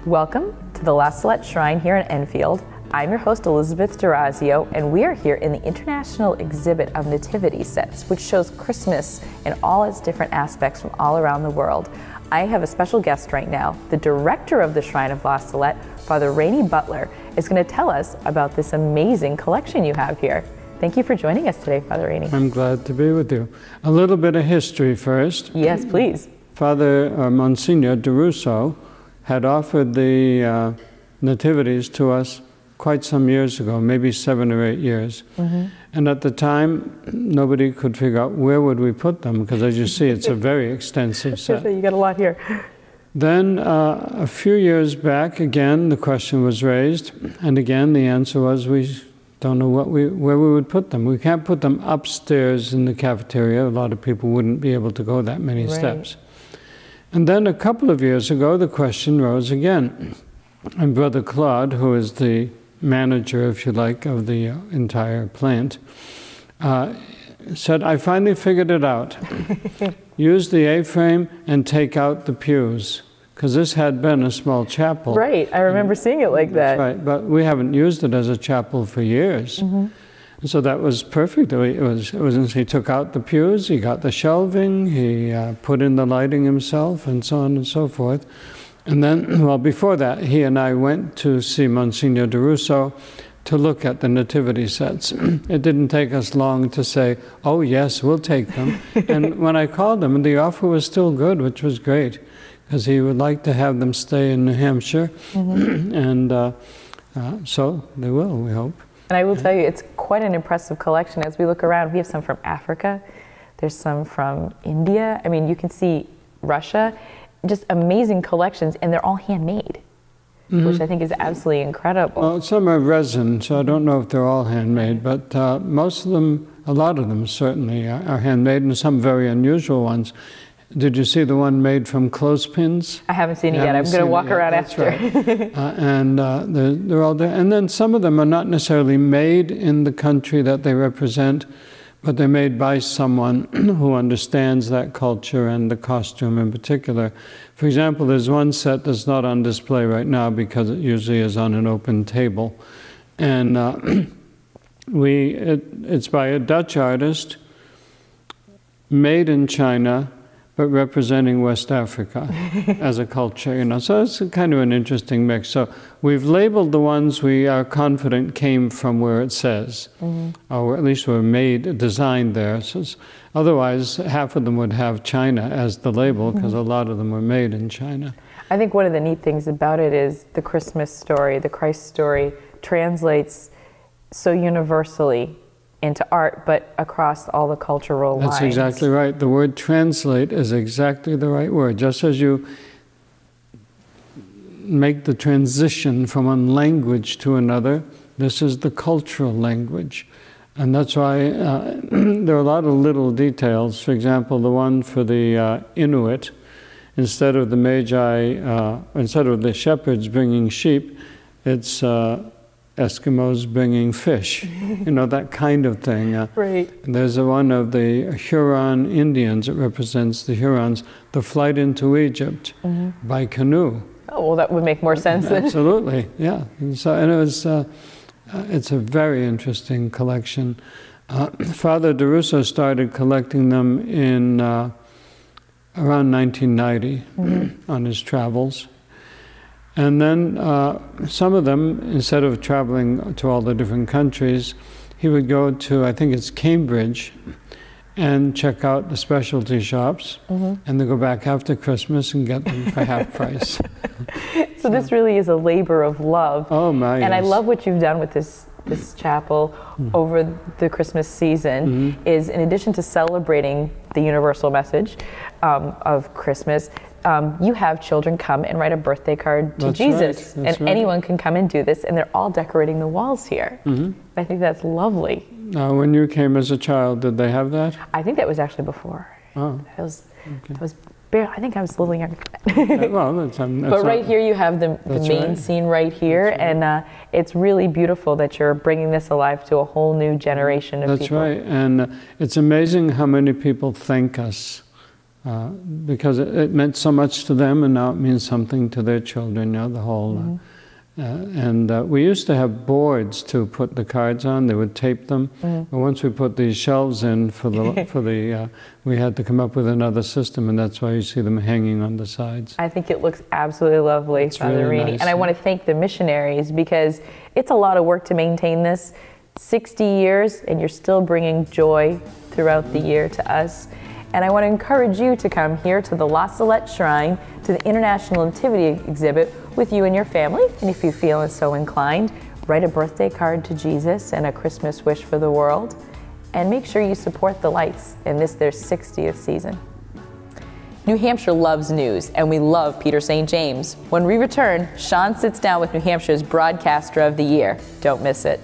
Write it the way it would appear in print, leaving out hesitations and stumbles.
Welcome to the La Salette Shrine here in Enfield. I'm your host, Elizabeth D'Orazio, and we are here in the International Exhibit of Nativity Sets, which shows Christmas in all its different aspects from all around the world. I have a special guest right now. The director of the Shrine of La Salette, Father René Butler, is going to tell us about this amazing collection you have here. Thank you for joining us today, Father René. I'm glad to be with you. A little bit of history first. Yes, please. Father Monsignor de Russo had offered the nativities to us quite some years ago, maybe 7 or 8 years. And at the time, nobody could figure out where would we put them, because as you see, it's a very extensive set. You got a lot here. Then a few years back, again, the question was raised, and again, the answer was we don't know where we would put them. We can't put them upstairs in the cafeteria. A lot of people wouldn't be able to go that many steps. And then a couple of years ago, the question rose again. And Brother Claude, who is the manager, if you like, of the entire plant, said, I finally figured it out. Use the A-frame and take out the pews. Because this had been a small chapel. Right, I remember seeing it like that. That's right, but we haven't used it as a chapel for years. And so that was perfect. He took out the pews, he got the shelving, he put in the lighting himself, and so on and so forth. And then, well, before that, he and I went to see Monsignor de Russo to look at the nativity sets. It didn't take us long to say, oh yes, we'll take them. And when I called him, the offer was still good, which was great, because he would like to have them stay in New Hampshire. And so they will, we hope. And I will tell you, it's quite an impressive collection. As we look around, we have some from Africa, there's some from India. I mean, you can see Russia, just amazing collections, and they're all handmade, which I think is absolutely incredible. Well, some are resin, so I don't know if they're all handmade, but most of them, a lot of them certainly are handmade, and some very unusual ones. Did you see the one made from clothespins? I haven't seen it yet. I'm going to walk around after. Right. And they're all there. And then some of them are not necessarily made in the country that they represent, but they're made by someone who understands that culture and the costume in particular. For example, there's one set that's not on display right now because it usually is on an open table. And it's by a Dutch artist, made in China, but representing West Africa as a culture, you know. So it's kind of an interesting mix. So we've labeled the ones we are confident came from where it says, or at least were designed there. So otherwise, half of them would have China as the label, because a lot of them were made in China. I think one of the neat things about it is the Christmas story, the Christ story, translates so universally into art, but across all the cultural lines. That's exactly right. The word translate is exactly the right word. Just as you make the transition from one language to another, this is the cultural language. And that's why there are a lot of little details. For example, the one for the Inuit, instead of the Magi, instead of the shepherds bringing sheep, it's Eskimos bringing fish, you know, that kind of thing. Right. There's one of the Huron Indians, it represents the Hurons, the flight into Egypt by canoe. Oh, well, that would make more sense then. Absolutely, yeah. And so, and it was, it's a very interesting collection. Father de Russo started collecting them in around 1990 on his travels. And then some of them, instead of traveling to all the different countries, he would go to, I think it's Cambridge, and check out the specialty shops, and then go back after Christmas and get them for half price. So this really is a labor of love. Oh my, and yes. I love what you've done with this chapel over the Christmas season, is in addition to celebrating the universal message of Christmas, you have children come and write a birthday card to Jesus. And anyone can come and do this, and they're all decorating the walls here. I think that's lovely. When you came as a child, did they have that? I think that was actually before. Oh. I think I was a little younger. Well, that's but right here you have the main scene right here, and it's really beautiful that you're bringing this alive to a whole new generation of people. That's right, and it's amazing how many people thank us because it meant so much to them, and now it means something to their children, you know, the whole... we used to have boards to put the cards on. They would tape them. But once we put these shelves in for the, we had to come up with another system, and that's why you see them hanging on the sides. I think it looks absolutely lovely, Father really René. nice. And I want to thank the missionaries, because it's a lot of work to maintain this. 60 years, and you're still bringing joy throughout the year to us. And I want to encourage you to come here to the La Salette Shrine, to the International Nativity exhibit with you and your family. And if you feel so inclined, write a birthday card to Jesus and a Christmas wish for the world. And make sure you support the lights in this, their 60th season. New Hampshire loves news, and we love Peter St. James. When we return, Sean sits down with New Hampshire's Broadcaster of the Year. Don't miss it.